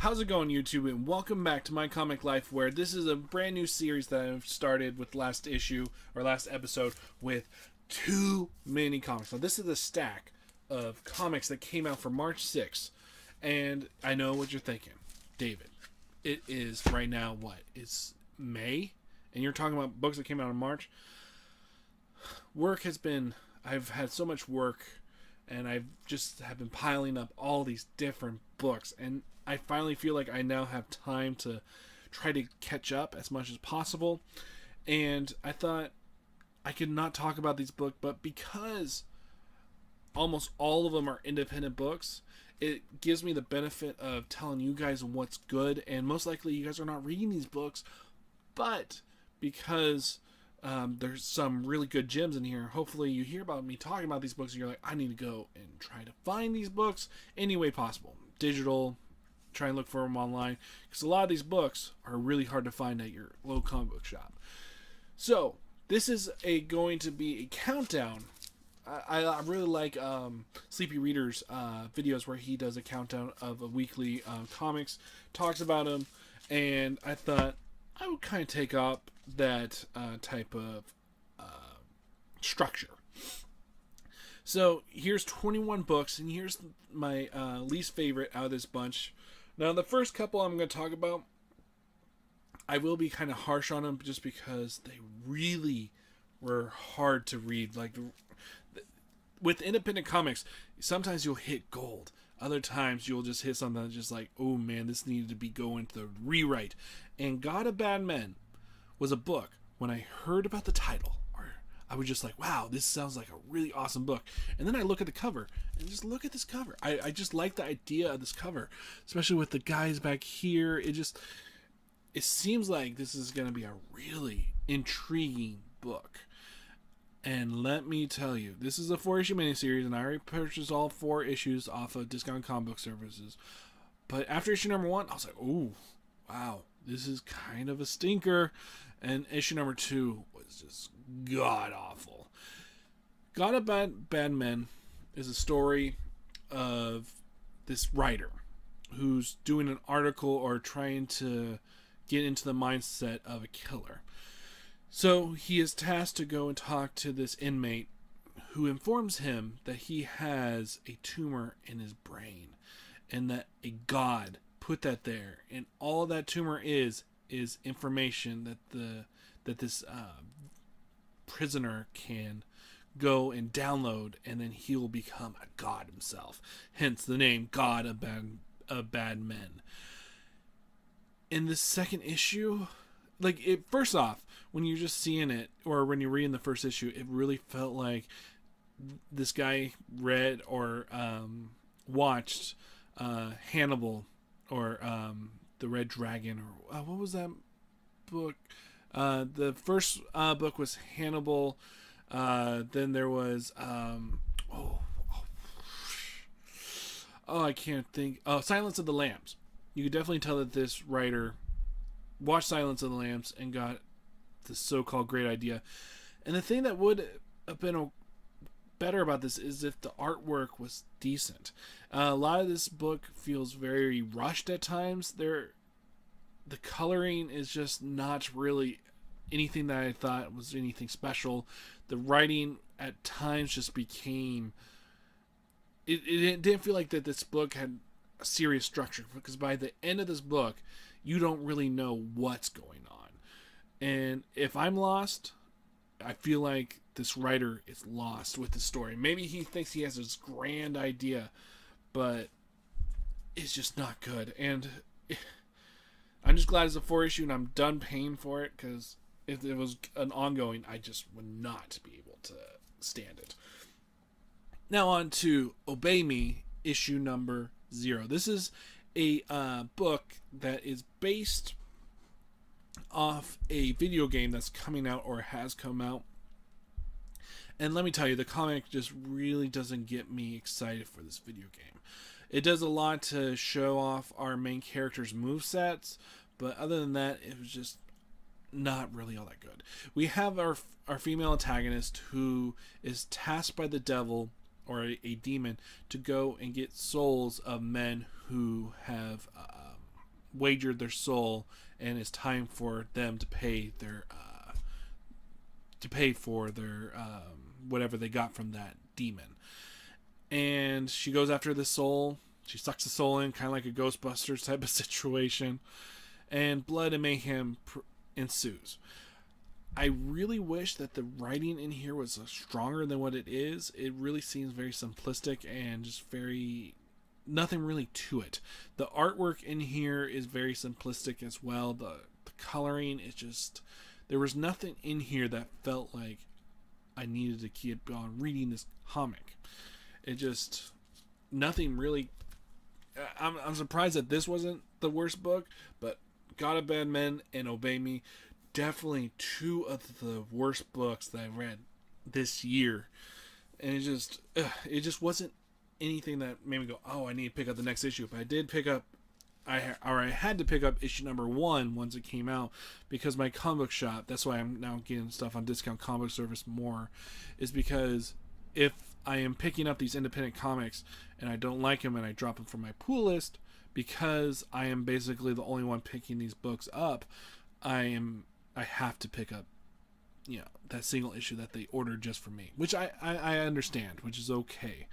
How's it going, YouTube? And welcome back to My Comic Life, where this is a brand new series that I've started with last issue, or last episode, with too many comics. Now, this is a stack of comics that came out for March 6th, and I know what you're thinking. David, it is right now, what? It's May? And you're talking about books that came out in March? I've had so much work, and I've just have been piling up all these different books, and I finally feel like I now have time to try to catch up as much as possible. And I thought I could not talk about these books, but because almost all of them are independent books, it gives me the benefit of telling you guys what's good. And most likely you guys are not reading these books, but because there's some really good gems in here, hopefully you hear about me talking about these books and you're like, I need to go and try to find these books any way possible. Digital, try and look for them online, because a lot of these books are really hard to find at your local comic book shop. So this is going to be a countdown. I really like Sleepy Reader's videos where he does a countdown of a weekly comics, talks about them, and I thought I would kind of take up that type of structure. So here's 21 books, and here's my least favorite out of this bunch. Now, the first couple I'm going to talk about, I will be kind of harsh on them just because they really were hard to read. Like, with independent comics, sometimes you'll hit gold. Other times you'll just hit something that's just like, oh man, this needed to be going to the rewrite. And God of Bad Men was a book, when I heard about the title, I was just like, wow, this sounds like a really awesome book. And then I look at the cover, and just look at this cover. I just like the idea of this cover, especially with the guys back here. It seems like this is going to be a really intriguing book. And let me tell you, this is a 4-issue miniseries, and I already purchased all 4 issues off of Discount Comic Book Services. But after issue number 1, I was like, oh, wow, this is kind of a stinker. And issue number 2 was just god-awful. God of Bad Men is a story of this writer who's doing an article or trying to get into the mindset of a killer. So he is tasked to go and talk to this inmate who informs him that he has a tumor in his brain and that a god put that there, and all that tumor is information that this prisoner can go and download, and then he will become a god himself. Hence the name God of Bad Men. In the second issue, first off, when you're just seeing it, or when you're reading the first issue, it really felt like this guy read or watched Hannibal, or the Red Dragon, or what was that book? The first book was Hannibal. Then there was I can't think. Oh, Silence of the Lambs. You could definitely tell that this writer watched Silence of the Lambs and got the so-called great idea. And the thing that would have been better about this is if the artwork was decent. A lot of this book feels very rushed at times. The coloring is just not really anything that I thought was anything special. The writing at times just became... It didn't feel like that this book had a serious structure, because by the end of this book, you don't really know what's going on. And if I'm lost, I feel like this writer is lost with the story. Maybe he thinks he has this grand idea, but it's just not good. And I'm just glad it's a 4-issue and I'm done paying for it, because if it was an ongoing, I just would not be able to stand it. Now on to Obey Me, issue number 0. This is a book that is based off a video game that's coming out or has come out. And let me tell you, the comic just really doesn't get me excited for this video game. It does a lot to show off our main character's movesets, but other than that, it was just not really all that good. We have our female antagonist who is tasked by the devil, or a demon, to go and get souls of men who have wagered their soul, and it's time for them to pay for their whatever they got from that demon. And she goes after the soul. She sucks the soul in, kind of like a Ghostbusters type of situation, and blood and mayhem ensues. I really wish that the writing in here was stronger than what it is. It really seems very simplistic and just very nothing really to it. The artwork in here is very simplistic as well. The coloring is just, there was nothing in here that felt like I needed to keep on reading this comic. It just, nothing really. I'm surprised that this wasn't the worst book, but God of Bad Men and Obey Me, definitely two of the worst books that I read this year. And it just wasn't anything that made me go, oh, I need to pick up the next issue. But I did pick up, I had to pick up issue number 1 once it came out, because my comic book shop, that's why I'm now getting stuff on Discount Comic Service more, is because if I am picking up these independent comics and I don't like them and I drop them from my pool list, because I am basically the only one picking these books up, I have to pick up, that single issue that they ordered just for me, which I understand, which is okay.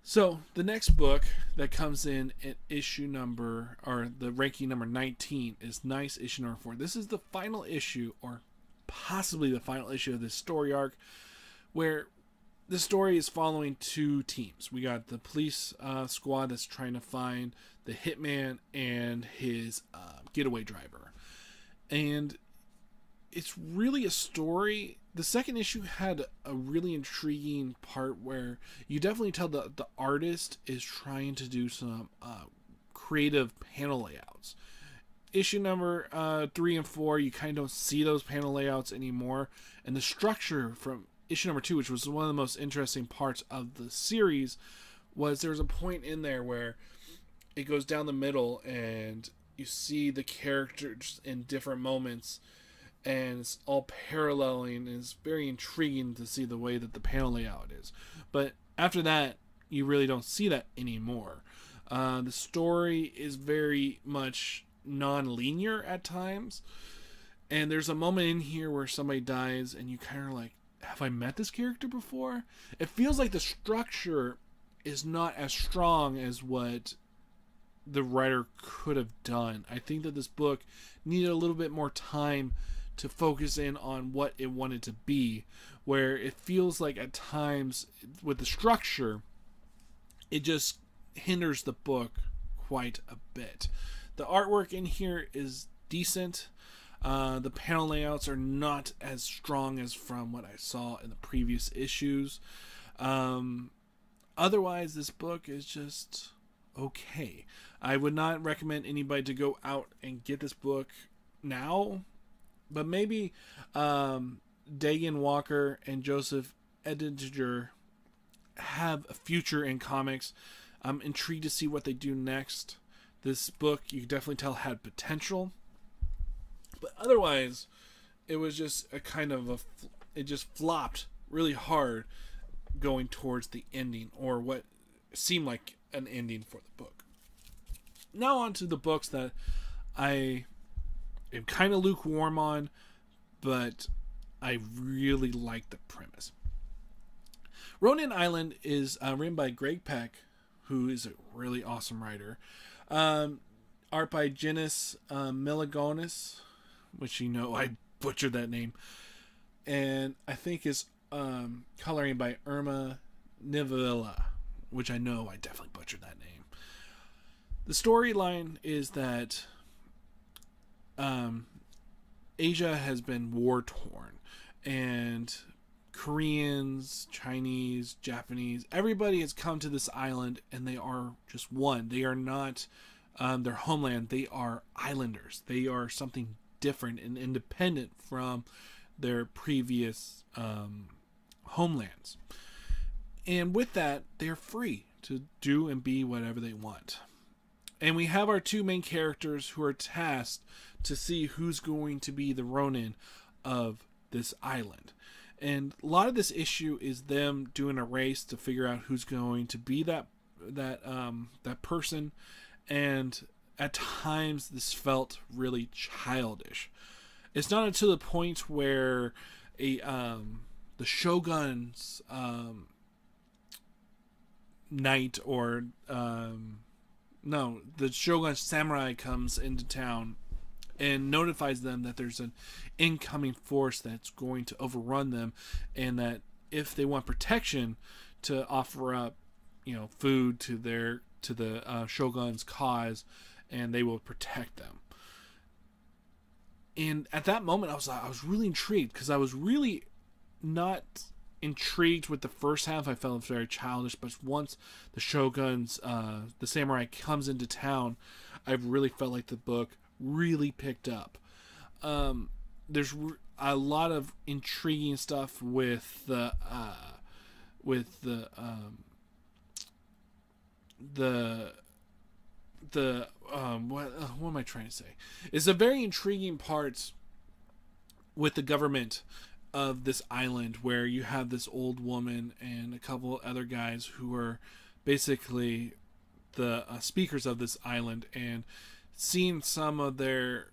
So the next book that comes in at issue number, or the ranking number 19, is Nice issue number 4. This is the final issue, or possibly the final issue of this story arc, where the story is following two teams. We got the police squad that's trying to find the hitman and his getaway driver. And it's really a story. The second issue had a really intriguing part where you definitely tell the artist is trying to do some creative panel layouts. Issue number 3 and 4, you kind of don't see those panel layouts anymore. And the structure from issue number 2, which was one of the most interesting parts of the series, was there was a point in there where it goes down the middle and you see the characters in different moments, and it's all paralleling, and it's very intriguing to see the way that the panel layout is. But after that, you really don't see that anymore. The story is very much non-linear at times, and there's a moment in here where somebody dies and you kind of like, have I met this character before? It feels like the structure is not as strong as what the writer could have done. I think that this book needed a little bit more time to focus in on what it wanted to be, where it feels like at times with the structure, it just hinders the book quite a bit. The artwork in here is decent. The panel layouts are not as strong as from what I saw in the previous issues. Otherwise, this book is just okay. I would not recommend anybody to go out and get this book now, but maybe Dagan Walker and Joseph Edinger have a future in comics. I'm intrigued to see what they do next. This book, you can definitely tell, had potential. But otherwise, it was just a kind of it just flopped really hard going towards the ending, or what seemed like an ending for the book. Now on to the books that I am kind of lukewarm on, but I really like the premise. Ronin Island is written by Greg Peck, who is a really awesome writer. Art by Genis Miligonis, which I butchered that name. And I think is coloring by Irma Nivilla, which I know I definitely butchered that name. The storyline is that Asia has been war-torn, and Koreans, Chinese, Japanese, everybody has come to this island, and they are just one. They are not their homeland. They are islanders. They are something different and independent from their previous homelands. And with that, they're free to do and be whatever they want. And we have our two main characters who are tasked to see who's going to be the Ronin of this island. And a lot of this issue is them doing a race to figure out who's going to be that person. And at times this felt really childish. It's not until the point where the Shogun's knight or the Shogun's samurai comes into town and notifies them that there's an incoming force that's going to overrun them, and that if they want protection, to offer up, food to the Shogun's cause, and they will protect them. And at that moment, I was really intrigued, because I was really not intrigued with the first half. I felt very childish, but once the Shogun's the samurai comes into town, I really felt like the book really picked up. There's a lot of intriguing stuff with the what am I trying to say? It's a very intriguing part with the government of this island, where you have this old woman and a couple other guys who are basically the speakers of this island, and seeing some of their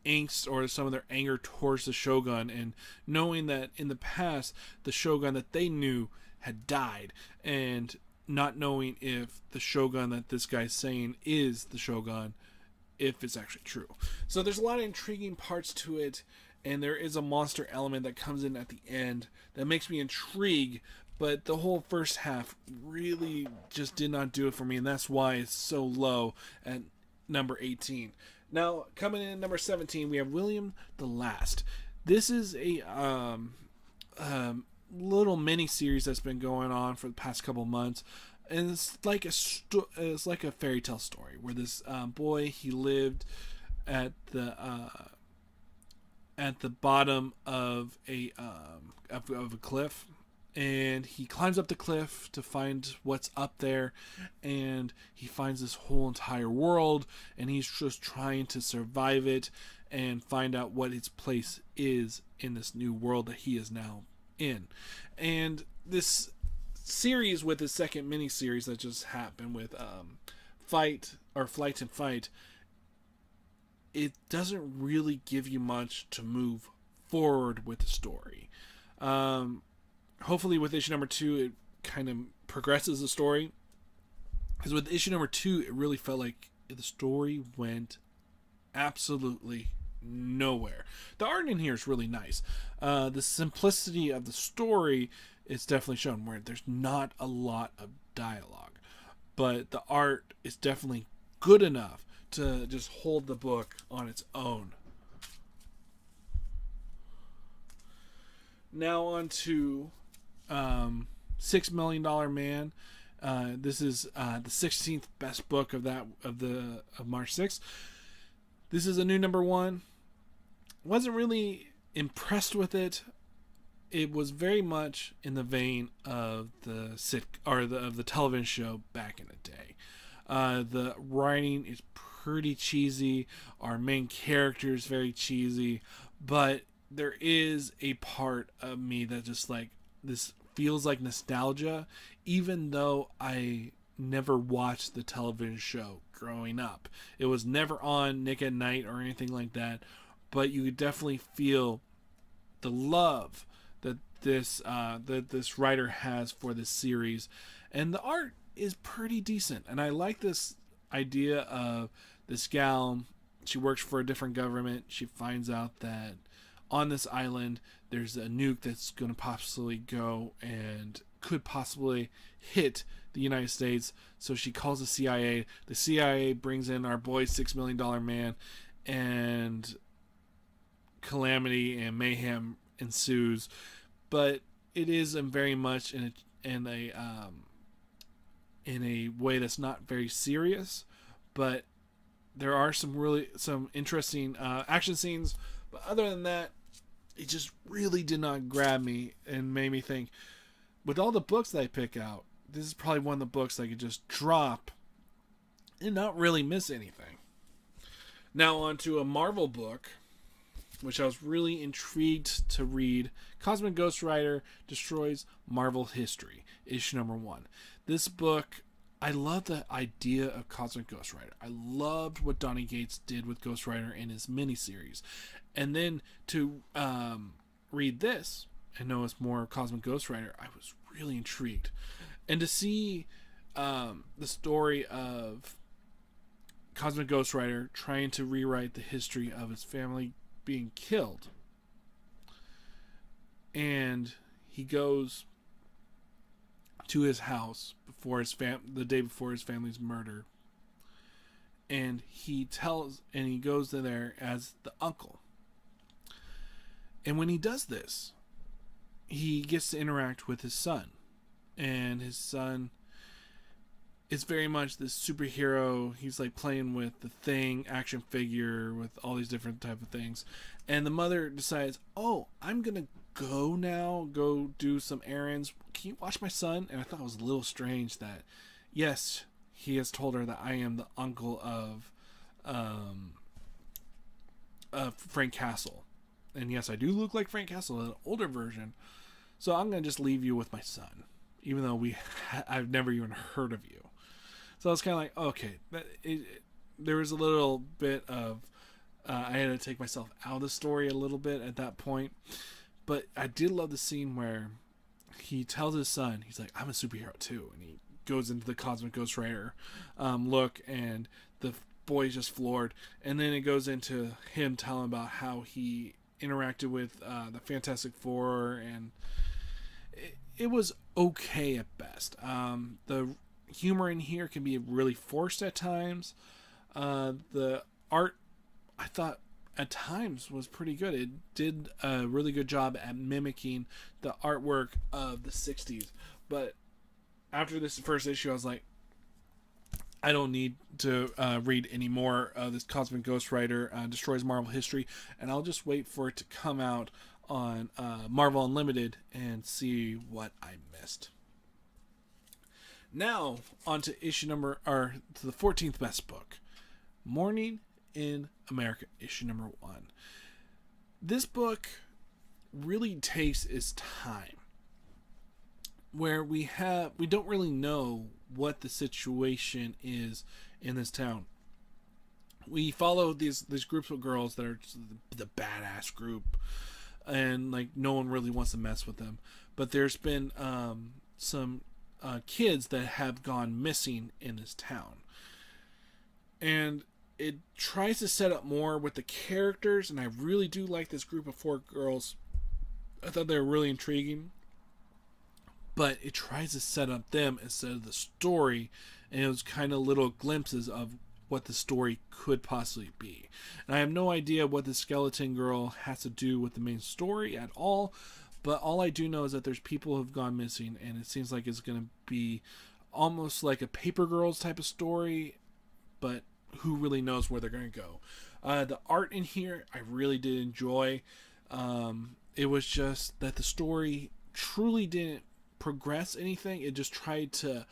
angst or some of their anger towards the Shogun, and knowing that in the past the Shogun that they knew had died, and not knowing if the Shogun that this guy's saying is the Shogun, if it's actually true. So there's a lot of intriguing parts to it, and there is a monster element that comes in at the end that makes me intrigued, but the whole first half really just did not do it for me, and that's why it's so low at number 18. Now, coming in at number 17, we have William the Last. This is a little mini series that's been going on for the past couple months, and it's like a fairy tale story where this boy, he lived at the bottom of a cliff, and he climbs up the cliff to find what's up there, and he finds this whole entire world, and he's just trying to survive it and find out what its place is in this new world that he is now in. And this series, with the second mini series that just happened with Flight and Fight, it doesn't really give you much to move forward with the story. Hopefully with issue number 2 it kind of progresses the story, because with issue number 2 it really felt like the story went absolutely nowhere. The art in here is really nice. The simplicity of the story is definitely shown, where there's not a lot of dialogue, but the art is definitely good enough to just hold the book on its own. Now on to $6 Million Man. This is the 16th best book of March 6th. This is a new number 1. Wasn't really impressed with it. It was very much in the vein of the television show back in the day. The writing is pretty cheesy. Our main character is very cheesy, but there is a part of me that just like, this feels like nostalgia, even though I never watched the television show growing up. It was never on Nick at Night or anything like that, but you could definitely feel the love that this writer has for this series, and the art is pretty decent. And I like this idea of this gal. She works for a different government. She finds out that on this island there's a nuke that's going to possibly go and could possibly hit the United States. So she calls the CIA. The CIA brings in our boy $6 Million Man, and calamity and mayhem ensues. But it is very much in a way that's not very serious, but there are some interesting action scenes. But other than that, it just really did not grab me and made me think, with all the books that I pick out, this is probably one of the books I could just drop and not really miss anything. Now on to a Marvel book, which I was really intrigued to read. Cosmic Ghost Rider Destroys Marvel History, issue number 1. This book I love the idea of Cosmic Ghost Rider. I loved what Donny Cates did with Ghost Rider in his miniseries. And then to read this and know it's more Cosmic Ghost Rider, I was really intrigued. And to see the story of Cosmic Ghost Rider trying to rewrite the history of his family being killed. And he goes to his house before the day before his family's murder. And he goes there as the uncle. And when he does this, he gets to interact with his son. And his son is very much this superhero. He's like playing with the Thing action figure with all these different type of things. And the mother decides, oh, I'm going to go do some errands. Can you watch my son? And I thought it was a little strange that, yes, he has told her that I am the uncle of Frank Castle. And yes, I do look like Frank Castle, an older version. So I'm going to just leave you with my son, even though I've never even heard of you. So I was kind of like, okay, there was a little bit of, I had to take myself out of the story a little bit at that point. But I did love the scene where he tells his son, he's like, I'm a superhero too. And he goes into the Cosmic Ghost Rider look, and the boy's just floored. And then it goes into him telling about how he interacted with the Fantastic Four, and it was okay at best. The humor in here can be really forced at times. The art, I thought, at times was pretty good. It did a really good job at mimicking the artwork of the 60s. But after this first issue, I was like, I don't need to read any more of this Cosmic Ghost Rider Destroys Marvel History, and I'll just wait for it to come out on Marvel Unlimited and see what I missed. Now, on to to the 14th best book, Morning in America, issue number 1. This book really takes its time, where we don't really know what the situation is in this town. We follow these groups of girls that are the badass group, and like no one really wants to mess with them. But there's been some kids that have gone missing in this town, and it tries to set up more with the characters, and I really do like this group of 4 girls. I thought they were really intriguing, but it tries to set up them instead of the story, and it was kind of little glimpses of what the story could possibly be. And I have no idea what the skeleton girl has to do with the main story at all, but all I do know is that there's people who have gone missing, and it seems like it's going to be almost like a Paper Girls type of story, but who really knows where they're going to go. The art in here I really did enjoy. It was just that the story truly didn't progress anything. It just tried to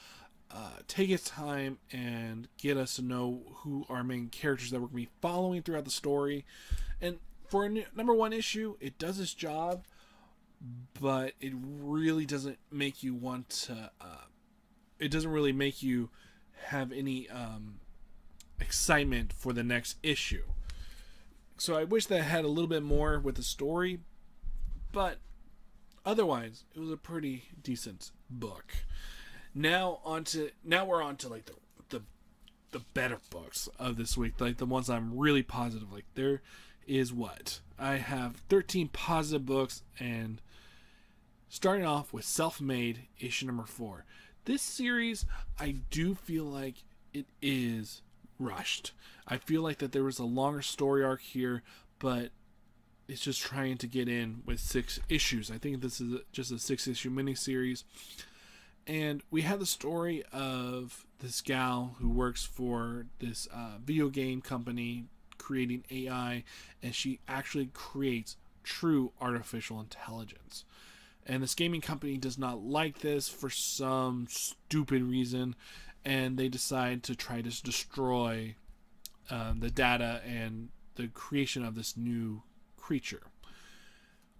take its time and get us to know who our main characters that we're going to be following throughout the story. And for a number 1 issue, it does its job, but it really doesn't make you want to it doesn't really make you have any excitement for the next issue. So I wish that I had a little bit more with the story, but otherwise it was a pretty decent book. Now we're on to like the better books of this week, like the ones I'm really positive. Like there is I have 13 positive books, and starting off with Self-Made, issue number 4. This series, I do feel like it is rushed. I feel like that there was a longer story arc here, but it's just trying to get in with 6 issues. I think this is just a 6-issue miniseries. And we have the story of this gal who works for this video game company creating AI, and she actually creates true artificial intelligence. And this gaming company does not like this for some stupid reason, and they decide to try to destroy the data and the creation of this new creature.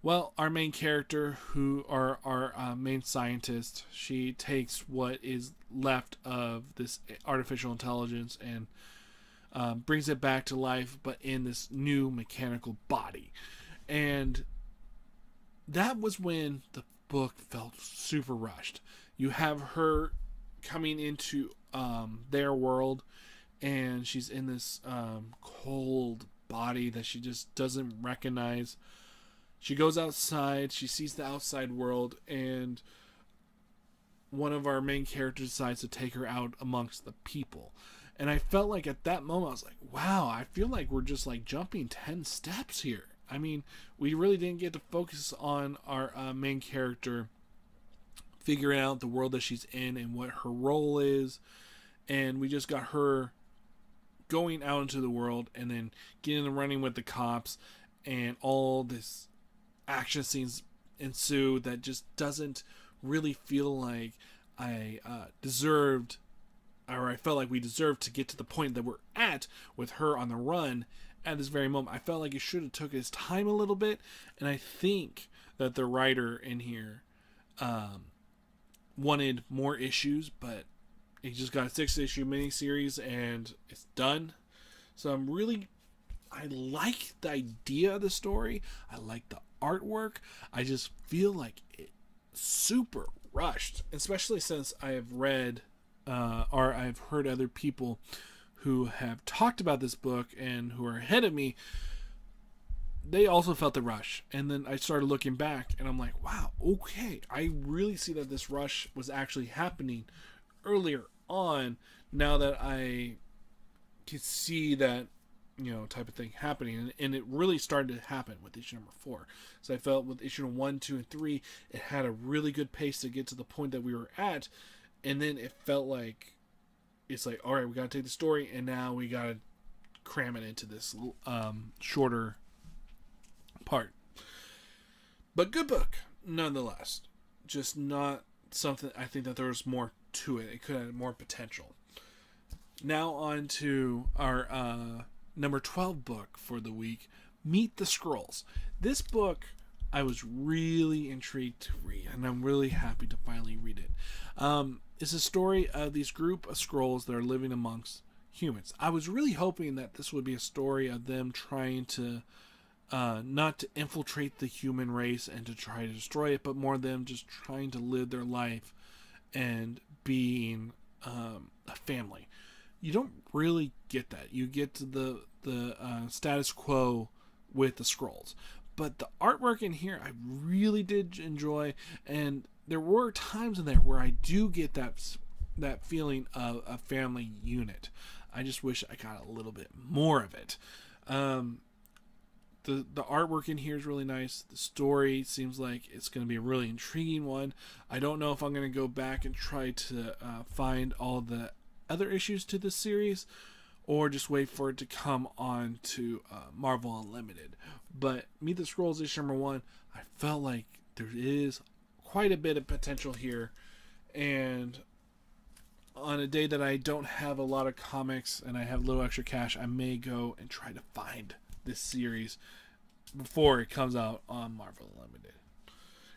Well, our main character, who are our main scientist, she takes what is left of this artificial intelligence and brings it back to life, but in this new mechanical body. And that was when the book felt super rushed. You have her coming into their world, and she's in this cold body that she just doesn't recognize. She goes outside, she sees the outside world, and one of our main characters decides to take her out amongst the people. And I felt like at that moment, I was like, wow, I feel like we're just like jumping 10 steps here. I mean, we really didn't get to focus on our main character figuring out the world that she's in and what her role is. And we just got her going out into the world and then getting and running with the cops, and all this action scenes ensue that just doesn't really feel like I deserved, or I felt like we deserved to get to the point that we're at with her on the run at this very moment. I felt like it should have took his time a little bit, and I think that the writer in here wanted more issues, but he just got a 6-issue miniseries and it's done. So I like the idea of the story. I like the artwork. I just feel like it's super rushed, especially since I have read or I've heard other people who have talked about this book and who are ahead of me. They also felt the rush, and then I started looking back and I'm like, wow, okay, I really see that this rush was actually happening earlier on, now that I could see that, type of thing happening. And it really started to happen with issue number 4. So I felt with issue 1, 2, and 3, it had a really good pace to get to the point that we were at. And then it felt like, it's like, all right, we got to take the story, and now we got to cram it into this shorter part. But good book, nonetheless. Just not something, I think that there was more to it. It could have more potential. Now on to our number 12 book for the week, Meet the Skrulls. This book I was really intrigued to read, and I'm really happy to finally read it. It's a story of these group of Skrulls that are living amongst humans. I was really hoping that this would be a story of them trying to not to infiltrate the human race and to try to destroy it, but more them just trying to live their life and being a family. You don't really get that. You get to the status quo with the Skrulls, but the artwork in here I really did enjoy, and there were times in there where I do get that feeling of a family unit. I just wish I got a little bit more of it. The artwork in here is really nice. The story seems like it's going to be a really intriguing one. I don't know if I'm going to go back and try to find all the other issues to this series, or just wait for it to come on to Marvel Unlimited. But Meet the Skrulls issue number 1, I felt like there is quite a bit of potential here, and on a day that I don't have a lot of comics and I have a little extra cash, I may go and try to find this series before it comes out on Marvel Unlimited.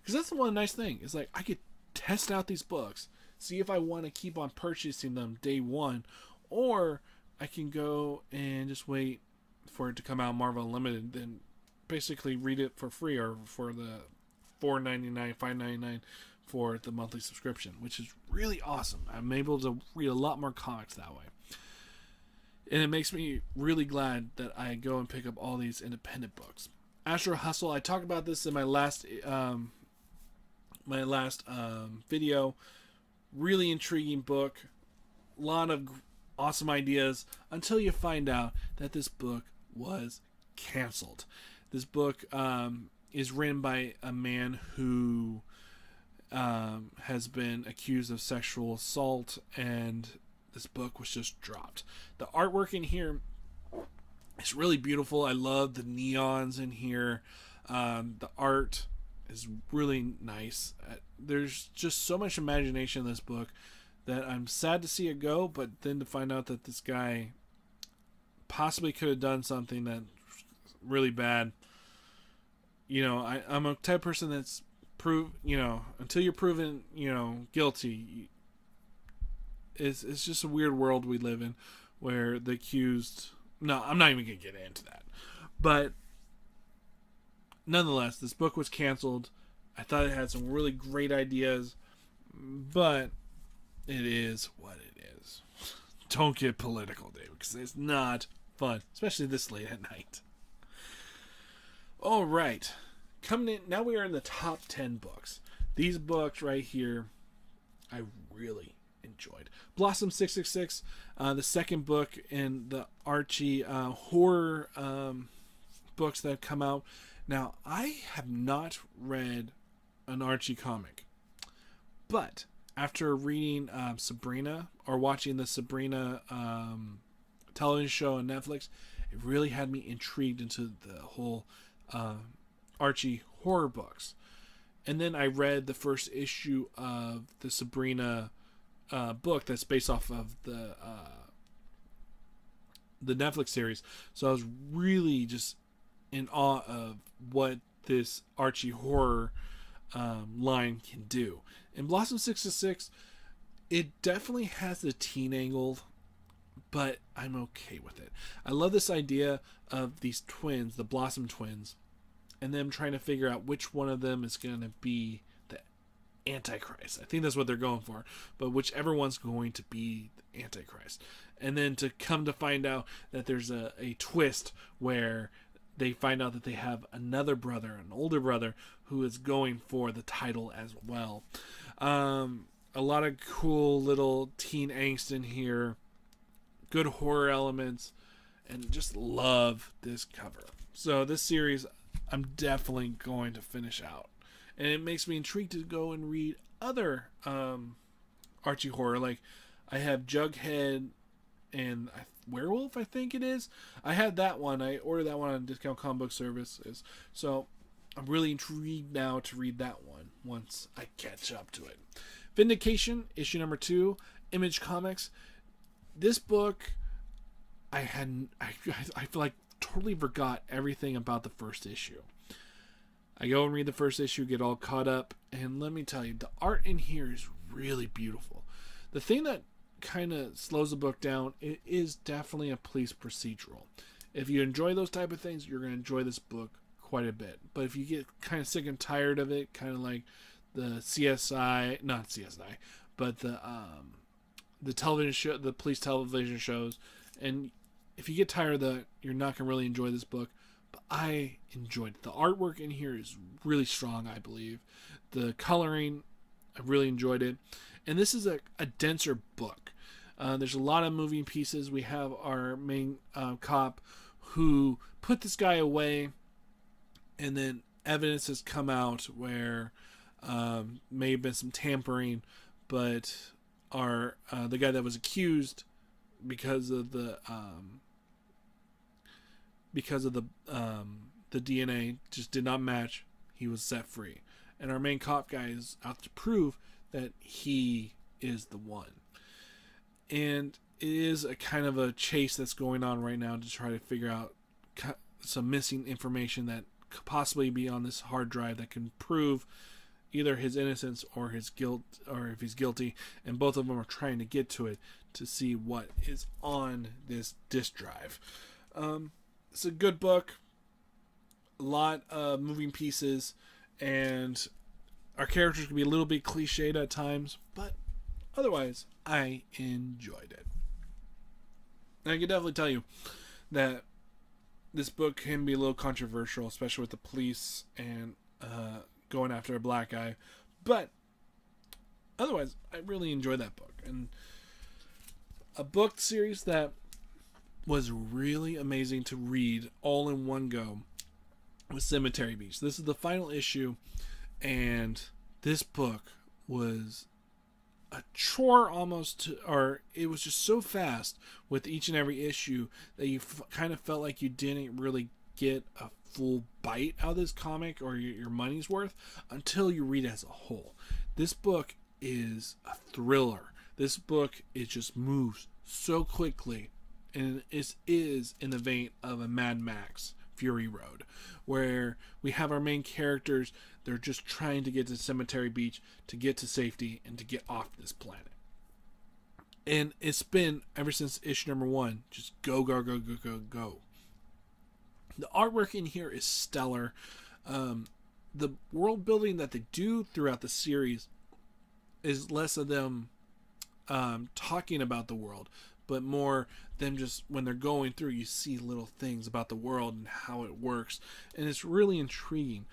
Because that's the one nice thing. It's like I could test out these books, see if I want to keep on purchasing them day one, or I can go and just wait for it to come out Marvel Unlimited, then basically read it for free, or for the $4.99, $5.99 for the monthly subscription, which is really awesome. I'm able to read a lot more comics that way. And it makes me really glad that I go and pick up all these independent books. Astro Hustle, I talked about this in my last video. Really intriguing book. A lot of awesome ideas until you find out that this book was canceled. This book is written by a man who has been accused of sexual assault, and this book was just dropped. The artwork in here is really beautiful. I love the neons in here. The art is really nice. There's just so much imagination in this book that I'm sad to see it go, but then to find out that this guy possibly could have done something that really bad, I'm a type of person that's until you're proven, guilty. It's just a weird world we live in where the accused. No, I'm not even going to get into that. But nonetheless, this book was canceled. I thought it had some really great ideas, but it is what it is. Don't get political, Dave, because it's not fun, especially this late at night. All right. Coming in, now we are in the top 10 books. These books right here, I really enjoyed. Blossom 666, the second book in the Archie horror books that have come out. Now, I have not read an Archie comic, but after reading Sabrina or watching the Sabrina television show on Netflix, it really had me intrigued into the whole Archie horror books. And then I read the first issue of the Sabrina book that's based off of the Netflix series. So I was really just in awe of what this Archie horror line can do. In Blossom 666, it definitely has the teen angle, but I'm okay with it. I love this idea of these twins, the Blossom twins, and them trying to figure out which one of them is going to be the Antichrist. I think that's what they're going for, but whichever one's going to be the Antichrist. And then to come to find out that there's a twist where they find out that they have another brother, an older brother, who is going for the title as well. A lot of cool little teen angst in here, good horror elements, and just love this cover. So this series, I'm definitely going to finish out. And it makes me intrigued to go and read other Archie horror. Like, I have Jughead and Werewolf, I think it is. I had that one. I ordered that one on Discount Comic Book Services. So I'm really intrigued now to read that one once I catch up to it. Vindication, issue number 2, Image Comics. This book, I feel like totally forgot everything about the first issue. I go and read the first issue, get all caught up, and let me tell you, the art in here is really beautiful. The thing that kind of slows the book down, it is definitely a police procedural. If you enjoy those type of things, you're going to enjoy this book quite a bit. But if you get kind of sick and tired of it, kind of like the not CSI, but the television show, the police television shows, and if you get tired of that, you're not going to really enjoy this book. But I enjoyed it. The artwork in here is really strong, I believe. The coloring, I really enjoyed it. And this is a denser book. There's a lot of moving pieces. We have our main cop who put this guy away, and then evidence has come out where may have been some tampering, but the guy that was accused because of the DNA just did not match, he was set free. And our main cop guy is out to prove that he is the one. And it is a kind of a chase that's going on right now to try to figure out some missing information that could possibly be on this hard drive that can prove either his innocence or his guilt, or if he's guilty. And both of them are trying to get to it to see what is on this disk drive. It's a good book. A lot of moving pieces, and our characters can be a little bit cliched at times, but otherwise, I enjoyed it. And I can definitely tell you that this book can be a little controversial, especially with the police and going after a black guy. But otherwise, I really enjoyed that book. And a book series that was really amazing to read all in one go was Cemetery Beach. This is the final issue, and this book was a chore almost, or it was just so fast with each and every issue that you kind of felt like you didn't really get a full bite out of this comic or your money's worth until you read it as a whole. This book is a thriller. This book, it just moves so quickly, and it is in the vein of a Mad Max Fury Road, where we have our main characters. They're just trying to get to Cemetery Beach, to get to safety, and to get off this planet. And it's been, ever since issue number 1, just go, go, go, go, go, go. The artwork in here is stellar. The world building that they do throughout the series is less of them talking about the world, but more them just, when they're going through, you see little things about the world and how it works. And it's really intriguing.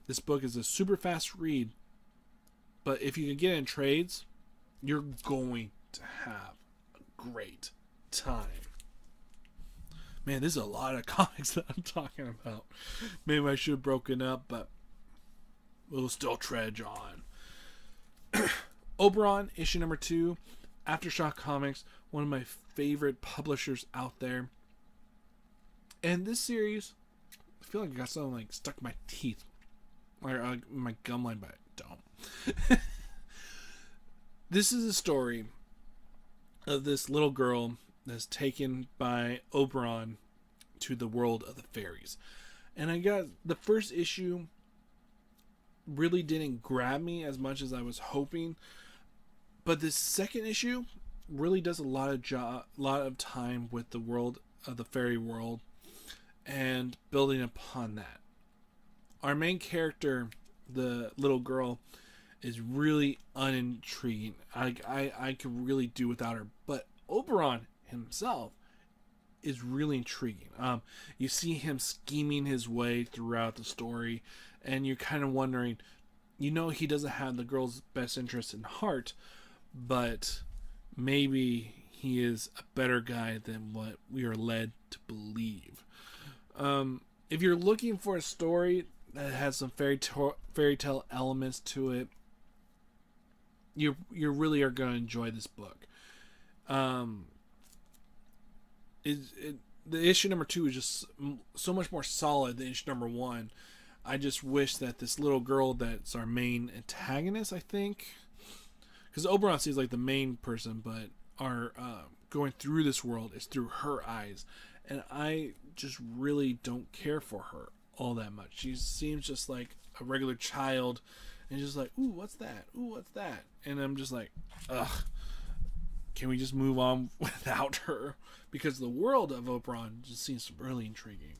This book is a super fast read, but if you can get in trades, you're going to have a great time. Man, this is a lot of comics that I'm talking about. Maybe I should have broken up, but we'll still trudge on. Oberon, issue number 2, Aftershock Comics, one of my favorite publishers out there. And this series, I feel like I got something like stuck in my teeth, or my gum line, but I don't. This is a story of this little girl that's taken by Oberon to the world of the fairies. And I got the first issue really didn't grab me as much as I was hoping, but this second issue really does a lot of time with the world of the fairy world and building upon that. Our main character, the little girl, is really unintriguing. I could really do without her, but Oberon himself is really intriguing. You see him scheming his way throughout the story, and you're kind of wondering, he doesn't have the girl's best interest in heart, but maybe he is a better guy than what we are led to believe. If you're looking for a story that has some fairy tale elements to it, you really are going to enjoy this book. The issue number 2 is just so much more solid than issue number 1. I just wish that this little girl that's our main antagonist, I think, because Oberon seems like the main person, but our going through this world is through her eyes, and I just really don't care for her all that much. She seems just like a regular child, and just like, ooh, what's that? Ooh, what's that? And I'm just like, ugh, can we just move on without her? Because the world of Oberon just seems really intriguing.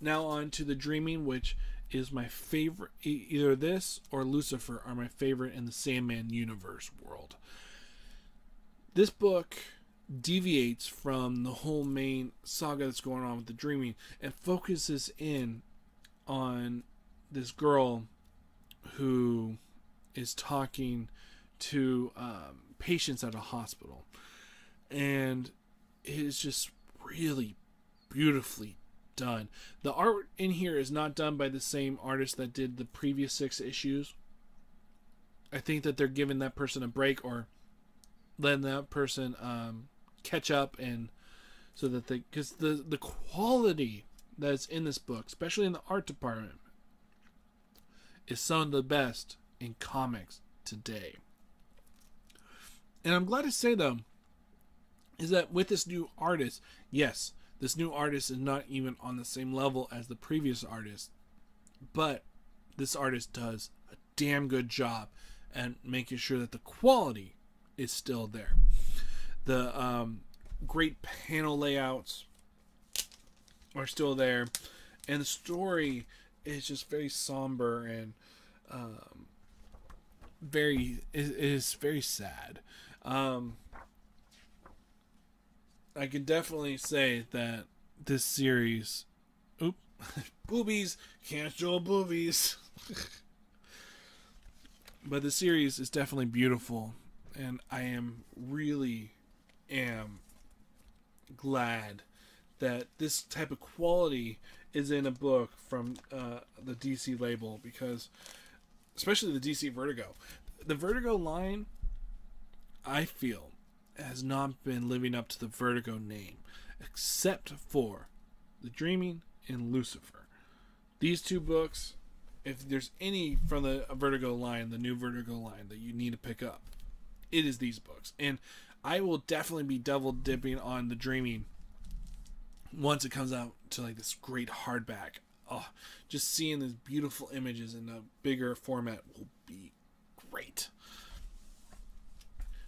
Now on to The Dreaming, which is my favorite. Either this or Lucifer are my favorite in the Sandman universe world. This book deviates from the whole main saga that's going on with The Dreaming and focuses in on this girl who is talking to patients at a hospital, and it is just really beautifully done. The art in here is not done by the same artist that did the previous 6 issues. I think that they're giving that person a break, or letting that person catch up, and so that because the quality that's in this book, especially in the art department, is some of the best in comics today. And I'm glad to say, though, is that with this new artist, yes, this new artist is not even on the same level as the previous artist, but this artist does a damn good job at making sure that the quality is still there. The great panel layouts are still there, and the story is just very somber and is very sad. I can definitely say that this series, boobies, can't show boobies. But the series is definitely beautiful, and I really am glad that this type of quality is in a book from the DC label, because especially the DC Vertigo. The Vertigo line, I feel, has not been living up to the Vertigo name, except for The Dreaming and Lucifer. These 2 books, if there's any from the Vertigo line, the new Vertigo line, that you need to pick up, it is these books. And I will definitely be double dipping on The Dreaming once it comes out to like this great hardback, oh, just seeing these beautiful images in a bigger format will be great.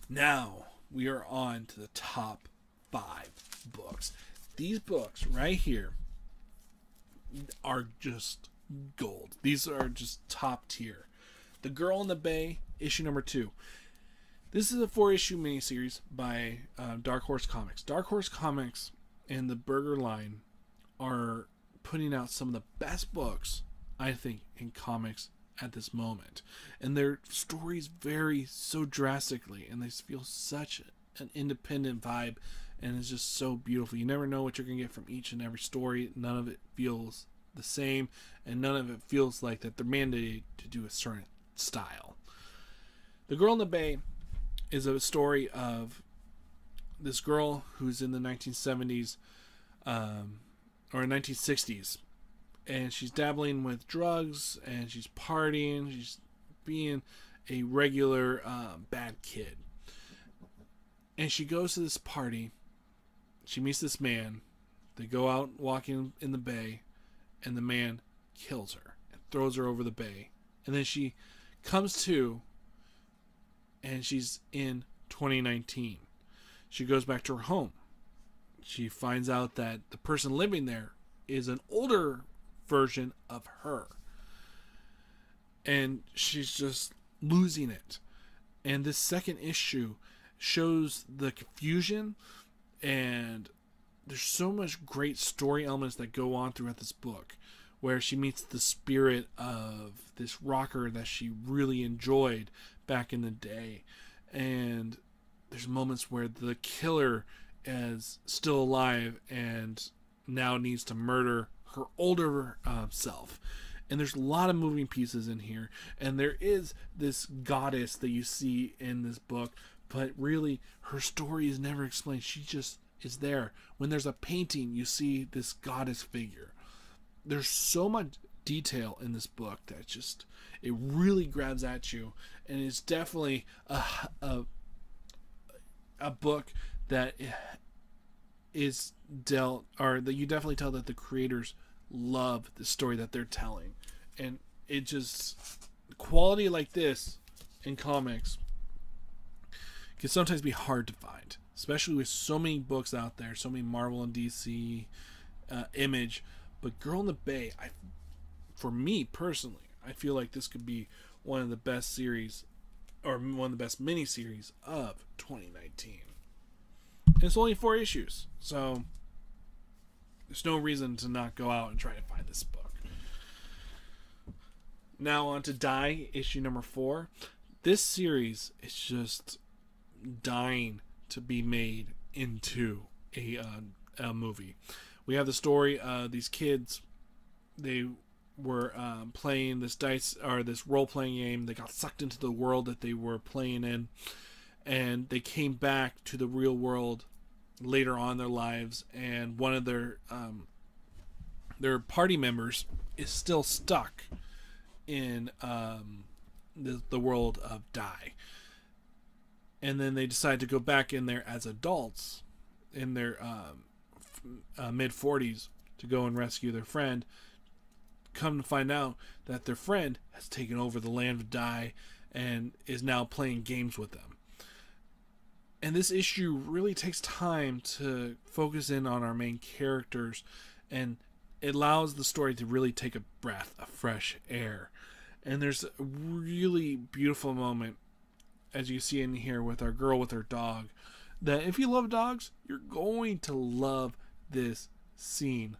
Now we are on to the top 5 books. These books right here are just gold. These are just top tier. The Girl in the Bay, issue number 2. This is a 4-issue miniseries by Dark Horse Comics. Dark Horse Comics and the Burger line are putting out some of the best books, I think, in comics at this moment. And their stories vary so drastically, and they feel such an independent vibe, and it's just so beautiful. You never know what you're going to get from each and every story. None of it feels the same, and none of it feels like that they're mandated to do a certain style. The Girl in the Bay is a story of this girl who's in the 1970s or 1960s, and she's dabbling with drugs, and she's partying, she's being a regular bad kid. And she goes to this party, she meets this man, they go out walking in the bay, and the man kills her and throws her over the bay. And then she comes to, and she's in 2019. She goes back to her home. She finds out that the person living there is an older version of her. And she's just losing it. And this second issue shows the confusion, and there's so much great story elements that go on throughout this book, where she meets the spirit of this rocker that she really enjoyed back in the day. And there's moments where the killer is still alive and now needs to murder her older self. And there's a lot of moving pieces in here. And there is this goddess that you see in this book, but really her story is never explained. She just is there. When there's a painting, you see this goddess figure. There's so much detail in this book that just, it really grabs at you. And it's definitely a book that is dealt, or that you definitely tell that the creators love the story that they're telling. And it just, quality like this in comics can sometimes be hard to find, especially with so many books out there, so many Marvel and DC, Image. But Girl in the Bay, for me personally, I feel like this could be one of the best series, or one of the best miniseries of 2019. And it's only 4 issues, so there's no reason to not go out and try to find this book. Now on to Die, issue number 4. This series is just dying to be made into a movie. We have the story of these kids. They were playing this dice, or this role-playing game. They got sucked into the world that they were playing in, and they came back to the real world later on in their lives, and one of their party members is still stuck in the world of Die. And then they decide to go back in there as adults in their mid-40s to go and rescue their friend. Come to find out that their friend has taken over the land of Die and is now playing games with them. And this issue really takes time to focus in on our main characters, and it allows the story to really take a breath of fresh air. And there's a really beautiful moment, as you see in here, with our girl with her dog, that if you love dogs, you're going to love this scene.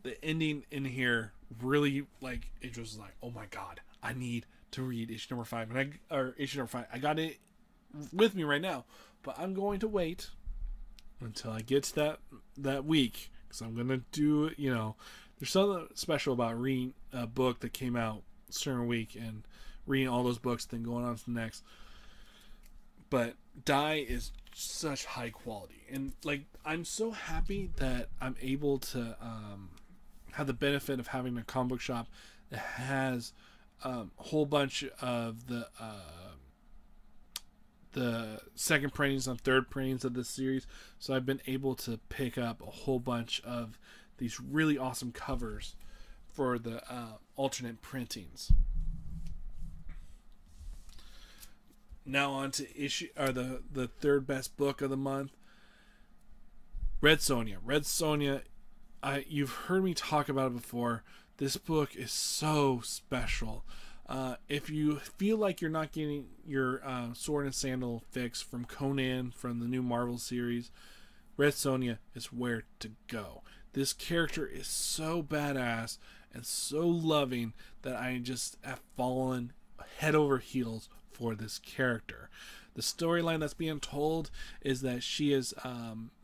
The ending in here really, like, it was like, oh my god, I need to read issue number 5. Issue number 5. I got it with me right now, but I'm going to wait until I get to that week, because I'm gonna do, there's something special about reading a book that came out a certain week and reading all those books, then going on to the next. But Die is such high quality, and like, I'm so happy that I'm able to have the benefit of having a comic book shop that has a whole bunch of the the second printings and third printings of this series, so I've been able to pick up a whole bunch of these really awesome covers for the alternate printings. Now on to the third best book of the month, Red Sonja. Red Sonja, you've heard me talk about it before. This book is so special. If you feel like you're not getting your sword and sandal fix from Conan, from the new Marvel series, Red Sonja is where to go. This character is so badass and so loving that I just have fallen head over heels for this character. The storyline that's being told is that she has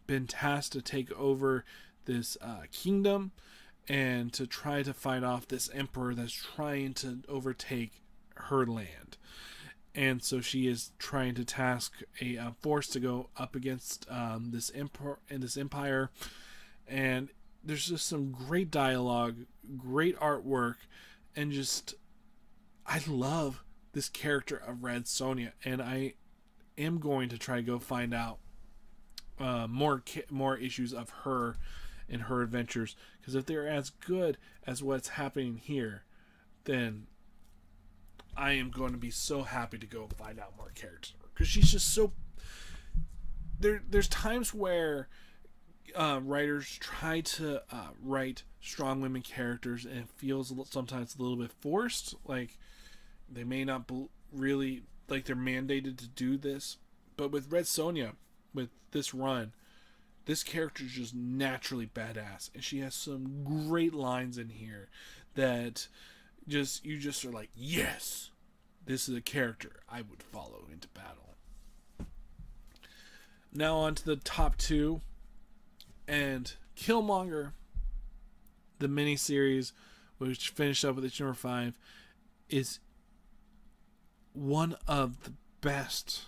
been tasked to take over this kingdom and to try to fight off this emperor that's trying to overtake her land. And so she is trying to task a force to go up against this empire. And there's just some great dialogue, great artwork, and just I love this character of Red Sonja, and I am going to try to go find out more issues of her and her adventures, because if they're as good as what's happening here, then I am going to be so happy to go find out more characters, because she's just so there's times where writers try to write strong women characters and it feels sometimes a little bit forced, like they may not really like they're mandated to do this. But with Red Sonja, with this run, this character is just naturally badass, and she has some great lines in here that you just are like, yes, this is a character I would follow into battle. Now on to the top two, and Killmonger, the miniseries, which finished up with issue number 5, is one of the best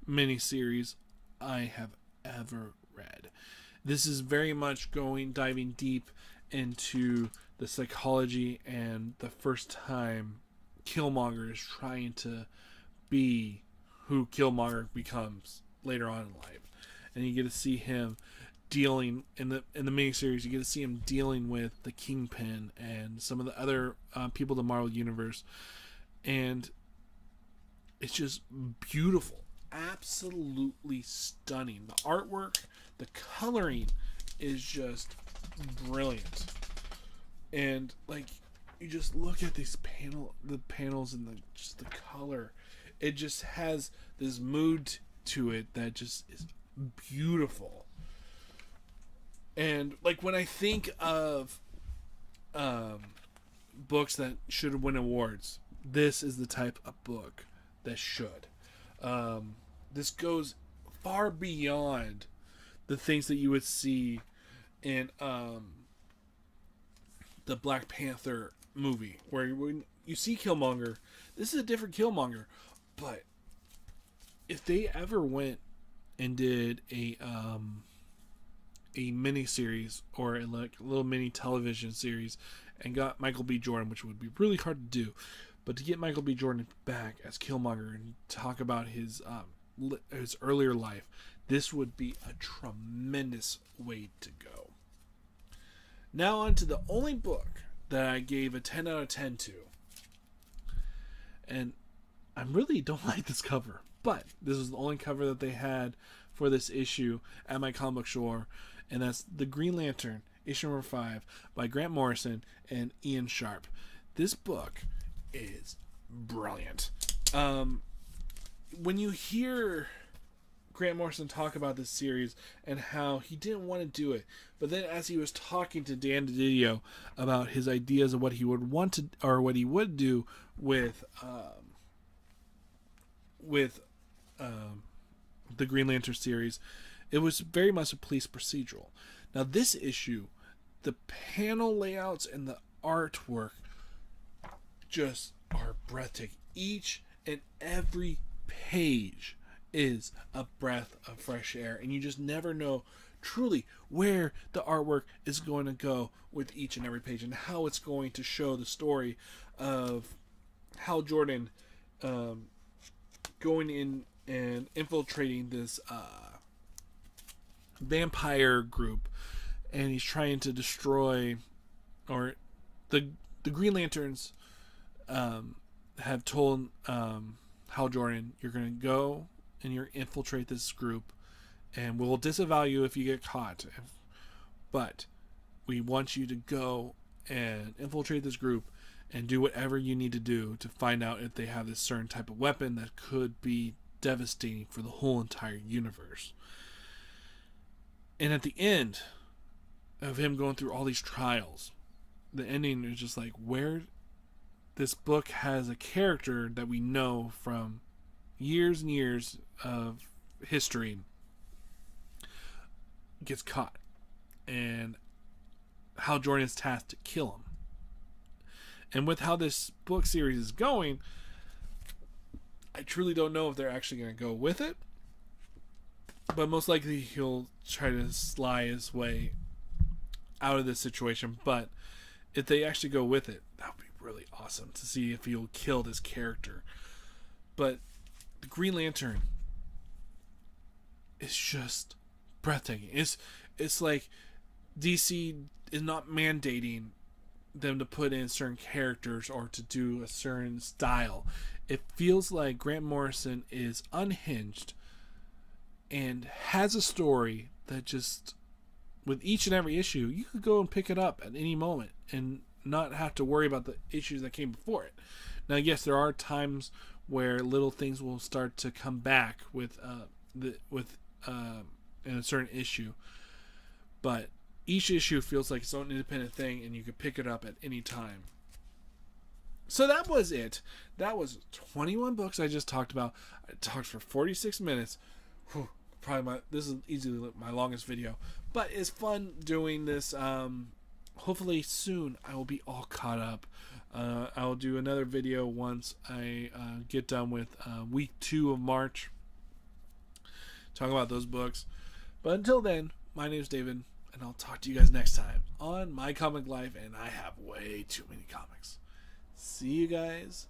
miniseries I have ever read. This is very much diving deep into the psychology and the first time Killmonger is trying to be who Killmonger becomes later on in life. And you get to see him dealing in the miniseries. You get to see him dealing with the Kingpin and some of the other people in the Marvel universe, and it's just beautiful, absolutely stunning. The artwork, the coloring is just brilliant, and like you just look at the panels and just the color, it just has this mood to it that just is beautiful. And like when I think of books that should win awards, this is the type of book that should. This goes far beyond the things that you would see in the Black Panther movie, where when you see Killmonger, this is a different Killmonger. But if they ever went and did a mini series or a little mini television series and got Michael B. Jordan, which would be really hard to do, but to get Michael B. Jordan back as Killmonger and talk about his earlier life, this would be a tremendous way to go. Now on to the only book that I gave a 10 out of 10 to. And I really don't like this cover, but this is the only cover that they had for this issue at my comic book store, and that's The Green Lantern, issue number 5, by Grant Morrison and Ian Sharp. This book is brilliant. When you hear Grant Morrison talk about this series and how he didn't want to do it, but then as he was talking to Dan DiDio about his ideas of what he would want to, or what he would do with the Green Lantern series, it was very much a police procedural. Now this issue, the panel layouts and the artwork just are breathtaking. Each and every page is a breath of fresh air, and you just never know truly where the artwork is going to go with each and every page, and how it's going to show the story of Hal Jordan going in and infiltrating this vampire group, and he's trying to destroy, or the Green Lanterns have told Hal Jordan, you're going to go and you're infiltrate this group, and we'll disavow you if you get caught, but we want you to go and infiltrate this group and do whatever you need to do to find out if they have this certain type of weapon that could be devastating for the whole entire universe. And at the end of him going through all these trials, the ending is just like, where this book has a character that we know from years and years of history gets caught, and Hal Jordan is tasked to kill him. And with how this book series is going, I truly don't know if they're actually going to go with it, but most likely he'll try to sly his way out of this situation. But if they actually go with it, that would be really awesome to see if he'll kill this character. But the Green Lantern is just breathtaking. It's like DC is not mandating them to put in certain characters or to do a certain style. It feels like Grant Morrison is unhinged and has a story that just, with each and every issue, you could go and pick it up at any moment and not have to worry about the issues that came before it. Now, yes, there are times where little things will start to come back with in a certain issue, but each issue feels like its own independent thing, and you can pick it up at any time. So that was it. That was 21 books I just talked about. I talked for 46 minutes. Whew, this is easily my longest video, but it's fun doing this. Hopefully soon I will be all caught up. I will do another video once I get done with week 2 of March, talk about those books. But until then, my name is David, and I'll talk to you guys next time on My Comic Life, and I have way too many comics. See you guys